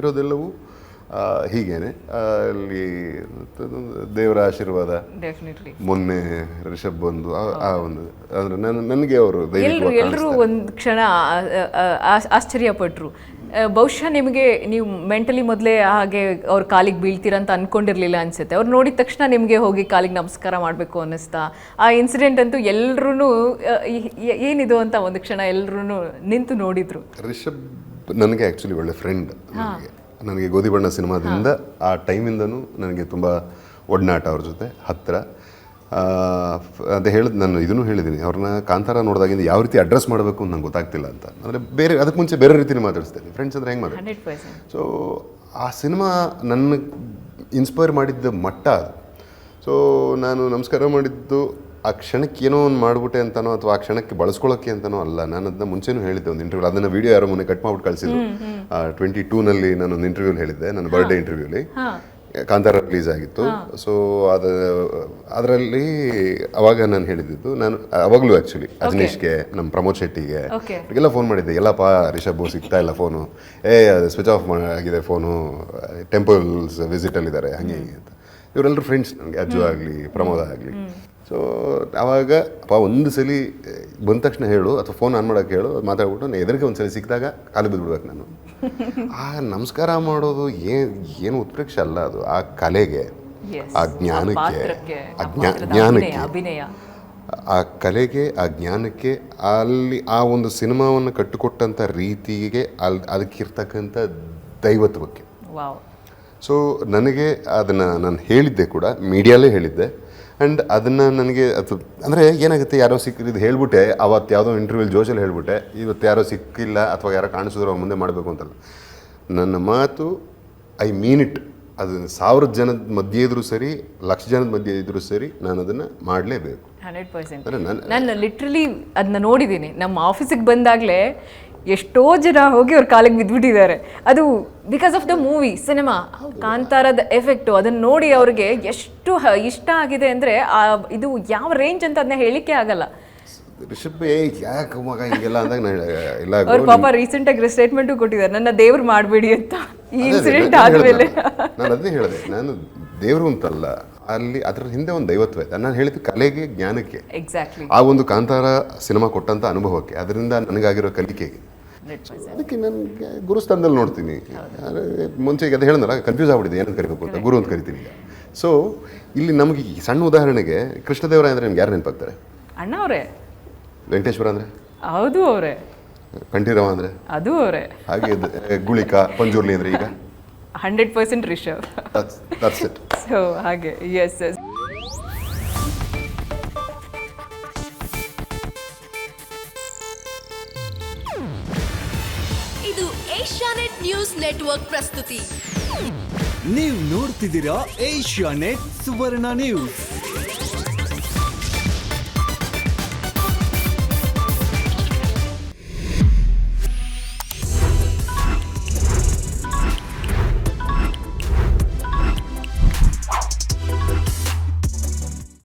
ಆಗ್ತಿರೋದೆಲ್ಲವೂ ಹೀಗೇನೆ. ಅಲ್ಲಿ ದೇವರ ಆಶೀರ್ವಾದ, ಡೆಫಿನೆಟ್ಲಿ ಮೊನ್ನೆ ರಿಷಬ್ ಬಂದು ಆ ಒಂದು ಅಂದರೆ ನನಗೆ ಅವರು ಎಲ್ಲರೂ ಒಂದು ಕ್ಷಣ ಆಶ್ಚರ್ಯಪಟ್ಟರು. ಬಹುಶಃ ನಿಮಗೆ ನೀವು ಮೆಂಟಲಿ ಮೊದಲೇ ಹಾಗೆ ಅವ್ರ ಕಾಲಿಗೆ ಬೀಳ್ತೀರಂತ ಅನ್ಕೊಂಡಿರ್ಲಿಲ್ಲ ಅನ್ಸುತ್ತೆ. ಅವ್ರು ನೋಡಿದ ತಕ್ಷಣ ನಿಮಗೆ ಹೋಗಿ ಕಾಲಿಗೆ ನಮಸ್ಕಾರ ಮಾಡಬೇಕು ಅನ್ನಿಸ್ತಾ? ಆ ಇನ್ಸಿಡೆಂಟ್ ಅಂತೂ ಎಲ್ಲರೂ ಏನಿದು ಅಂತ ಒಂದು ಕ್ಷಣ ಎಲ್ಲರೂ ನಿಂತು ನೋಡಿದ್ರು. ರಿಷಬ್ ನನಗೆ ಆ್ಯಕ್ಚುಲಿ ಒಳ್ಳೆ ಫ್ರೆಂಡ್. ನನಗೆ ಗೋಧಿ ಬಣ್ಣ ಸಿನಿಮಾದಿಂದ ಆ ಟೈಮಿಂದನೂ ನನಗೆ ತುಂಬ ಒಡನಾಟ ಅವ್ರ ಜೊತೆ ಹತ್ತಿರ. ಅದೇ ಹೇಳಿದ್, ನಾನು ಇದನ್ನು ಹೇಳಿದ್ದೀನಿ, ಅವ್ರನ್ನ ಕಾಂತಾರ ನೋಡಿದಾಗಿಂದ ಯಾವ ರೀತಿ ಅಡ್ರೆಸ್ ಮಾಡಬೇಕು ಅಂತ ನಂಗೆ ಗೊತ್ತಾಗ್ತಿಲ್ಲ ಅಂತ. ಅಂದರೆ ಬೇರೆ ಅದಕ್ಕೆ ಮುಂಚೆ ಬೇರೆ ರೀತಿನೇ ಮಾತಾಡಿಸ್ತೇನೆ. ಫ್ರೆಂಡ್ಸ್ ಅಂದರೆ ಹೆಂಗೆ ಮಾತಾಡ್ತೀನಿ. 100%. ಸೊ ಆ ಸಿನಿಮಾ ನನ್ನ ಇನ್ಸ್ಪೈರ್ ಮಾಡಿದ್ದ ಮಟ್ಟ ಅದು. ಸೊ ನಾನು ನಮಸ್ಕಾರ ಮಾಡಿದ್ದು ಆ ಕ್ಷಣಕ್ಕೆ ಏನೋ ಒಂದು ಮಾಡಿಬಿಟ್ಟೆ ಅಂತನೋ ಅಥವಾ ಆ ಕ್ಷಣಕ್ಕೆ ಬಳಸ್ಕೊಳ್ಳೋಕ್ಕೆ ಅಂತನೋ ಅಲ್ಲ. ನಾನು ಅದನ್ನ ಮುಂಚೆನೂ ಹೇಳಿದ್ದೆ ಒಂದು ಇಂಟರ್ವ್ಯೂ. ಅದನ್ನು ವೀಡಿಯೋ ಯಾರೋ ಮೊನ್ನೆ ಕಟ್ ಮಾಡ್ಬಿಟ್ಟು ಕಳಿಸಿದ್ರು. 22ನಲ್ಲಿ ನಾನೊಂದು ಇಂಟರ್ವ್ಯೂಲಿ ಹೇಳಿದ್ದೆ, ನನ್ನ ಬರ್ಡೇ ಇಂಟರ್ವ್ಯೂಲಿ. ಕಾಂತಾರ ರಿಲೀಸ್ ಆಗಿತ್ತು. ಸೊ ಅದರಲ್ಲಿ ಅವಾಗ ನಾನು ಹೇಳಿದ್ದು, ನಾನು ಅವಾಗಲೂ ಆ್ಯಕ್ಚುಲಿ ಅಜನೀಶ್ಗೆ, ನಮ್ಮ ಪ್ರಮೋದ್ ಶೆಟ್ಟಿಗೆ ಎಲ್ಲ ಫೋನ್ ಮಾಡಿದ್ದೆ. ಎಲ್ಲಪ್ಪ ರಿಷಬ್ ಸಿಗ್ತಾ ಇಲ್ಲ ಫೋನು, ಅದು ಸ್ವಿಚ್ ಆಫ್ ಆಗಿದೆ ಫೋನು, ಟೆಂಪಲ್ಸ್ ವಿಸಿಟಲ್ಲಿದ್ದಾರೆ ಹಾಗೆ ಹೀಗೆ ಅಂತ. ಇವರೆಲ್ಲರೂ ಫ್ರೆಂಡ್ಸ್ ನನಗೆ, ಅಜ್ಜು ಆಗಲಿ ಪ್ರಮೋದ ಆಗಲಿ. ಸೊ ಆವಾಗ ಒಂದು ಸಲ ಬಂದ ತಕ್ಷಣ ಹೇಳು ಅಥವಾ ಫೋನ್ ಆನ್ ಮಾಡೋಕ್ಕೆ ಹೇಳು, ಮಾತಾಡ್ಬಿಟ್ಟು ನಾನು ಎದುರಿಗೆ ಒಂದು ಸಲ ಸಿಕ್ಕಿದಾಗ ಕಾಲು ಬಿದ್ದುಬಿಡ್ಬೇಕು ನಾನು. ಆ ನಮಸ್ಕಾರ ಮಾಡೋದು ಏನು ಉತ್ಪ್ರೇಕ್ಷೆ ಅಲ್ಲ ಅದು. ಆ ಕಲೆಗೆ, ಆ ಜ್ಞಾನಕ್ಕೆ, ಆ ಕಲೆಗೆ, ಆ ಜ್ಞಾನಕ್ಕೆ, ಅಲ್ಲಿ ಆ ಒಂದು ಸಿನಿಮಾವನ್ನು ಕಟ್ಟಿಕೊಟ್ಟಂಥ ರೀತಿಗೆ ಅದಕ್ಕಿರ್ತಕ್ಕಂಥ ದೈವತ್ವಕ್ಕೆ. ಸೊ ನನಗೆ ಅದನ್ನು ನಾನು ಹೇಳಿದ್ದೆ ಕೂಡ, ಮೀಡಿಯಾಲೇ ಹೇಳಿದ್ದೆ. ಆ್ಯಂಡ್ ಅದನ್ನು ನನಗೆ ಅದು ಅಂದರೆ ಏನಾಗುತ್ತೆ, ಯಾರೋ ಸಿಕ್ಕಿದ್ದು ಹೇಳ್ಬಿಟ್ಟೆ, ಅವತ್ತು ಯಾವುದೋ ಇಂಟರ್ವ್ಯೂಲಿ ಜೋಶಲ್ಲಿ ಹೇಳ್ಬಿಟ್ಟೆ, ಇವತ್ತು ಯಾರೋ ಸಿಕ್ಕಿಲ್ಲ ಅಥವಾ ಯಾರೋ ಕಾಣಿಸಿದ್ರು ಅವ್ರ ಮುಂದೆ ಮಾಡಬೇಕು ಅಂತಲ್ಲ. ನನ್ನ ಮಾತು ಐ ಮೀನ್ ಇಟ್. ಅದು 1000 ಜನದ ಮಧ್ಯೆ ಇದ್ರೂ ಸರಿ, 1,00,000 ಜನದ ಮಧ್ಯೆ ಇದ್ರೂ ಸರಿ, ನಾನು ಅದನ್ನು ಮಾಡಲೇಬೇಕು. 100%. ನಾನು ಲಿಟ್ರಲಿ ಅದನ್ನ ನೋಡಿದ್ದೀನಿ. ನಮ್ಮ ಆಫೀಸಿಗೆ ಬಂದಾಗಲೇ ಎಷ್ಟೋ ಜನ ಹೋಗಿ ಅವ್ರ ಕಾಲಿಗೆ ಬಿದ್ದುಬಿಟ್ಟಿದ್ದಾರೆ. ಅದು ಬಿಕಾಸ್ ಆಫ್ ದ ಮೂವಿ, ಸಿನಿಮಾ, ಕಾಂತಾರದ ಎಫೆಕ್ಟು. ಅದನ್ನು ನೋಡಿ ಅವ್ರಿಗೆ ಎಷ್ಟು ಇಷ್ಟ ಆಗಿದೆ ಅಂದರೆ ಇದು ಯಾವ ರೇಂಜ್ ಅಂತ ಅದನ್ನ ಹೇಳಿಕೆ ಆಗಲ್ಲ. ರಿಷಬ್ ಯಾಕೆ ಮಗ ಹಿಂಗೆಲ್ಲ ಅಂದಾಗ ಇಲ್ಲ, ಅವ್ರ ಪಾಪ ರೀಸೆಂಟಾಗಿ ಸ್ಟೇಟ್ಮೆಂಟು ಕೊಟ್ಟಿದ್ದಾರೆ, ನನ್ನ ದೇವ್ರು ಮಾಡಬೇಡಿ ಅಂತ. ಈ ಇನ್ಸಿಡೆಂಟ್ ಆದಮೇಲೆ ನಾನು ಅದನ್ನೇ ಹೇಳಿದೆ, ನಾನು ದೇವರು ಅಂತಲ್ಲ, ಅಲ್ಲಿ ಅದರ ಹಿಂದೆ ಒಂದು ದೈವತ್ವ ಇದೆ. ನಾನು ಹೇಳಿದ್ದು ಕಲೆಗೆ, ಜ್ಞಾನಕ್ಕೆ, ಎಕ್ಸಾಕ್ಟ್ಲಿ ಆ ಒಂದು ಕಾಂತಾರ ಸಿನಿಮಾ ಕೊಟ್ಟಂಥ ಅನುಭವಕ್ಕೆ, ಅದರಿಂದ ನನಗಾಗಿರೋ ಕಲಿಕೆಗೆ. ಅದಕ್ಕೆ ನನಗೆ ಗುರುಸ್ಥಾನದಲ್ಲಿ ನೋಡ್ತೀನಿ. ಮುಂಚೆ ಅದು ಹೇಳಿದ್ನಲ್ಲ, ಕನ್ಫ್ಯೂಸ್ ಆಗ್ಬಿಟ್ಟಿದೆ ಏನಂತ ಕರಿಬೇಕು ಅಂತ, ಗುರು ಅಂತ ಕರಿತೀನಿ ಈಗ. ಸೊ ಇಲ್ಲಿ ನಮಗೆ ಸಣ್ಣ ಉದಾಹರಣೆಗೆ ಕೃಷ್ಣದೇವರಾಯ ಅಂದರೆ ನಿಮ್ಗೆ ಯಾರು ನೆನಪಾಗ್ತಾರೆ? ಅಣ್ಣ ಅವರೇ. ವೆಂಕಟೇಶ್ವರ ಅಂದರೆ? ಹೌದು ಅವರೇ. ಕಂಠೀರವ ಅಂದರೆ? ಅದು ಅವರೇ. ಹಾಗೆ ಗುಳಿಕ, ಪಂಜುರ್ಲಿ ಅಂದರೆ ಈಗ 100% ರಿಷಬ್. That's it. ಸೊ ಹಾಗೆ, ಎಸ್. ಇದು ಏಷ್ಯಾನೆಟ್ ನ್ಯೂಸ್ ನೆಟ್ವರ್ಕ್ ಪ್ರಸ್ತುತಿ. ನೀವು ನೋಡ್ತಿದ್ದೀರಾ ಏಷ್ಯಾನೆಟ್ ಸುವರ್ಣ ನ್ಯೂಸ್.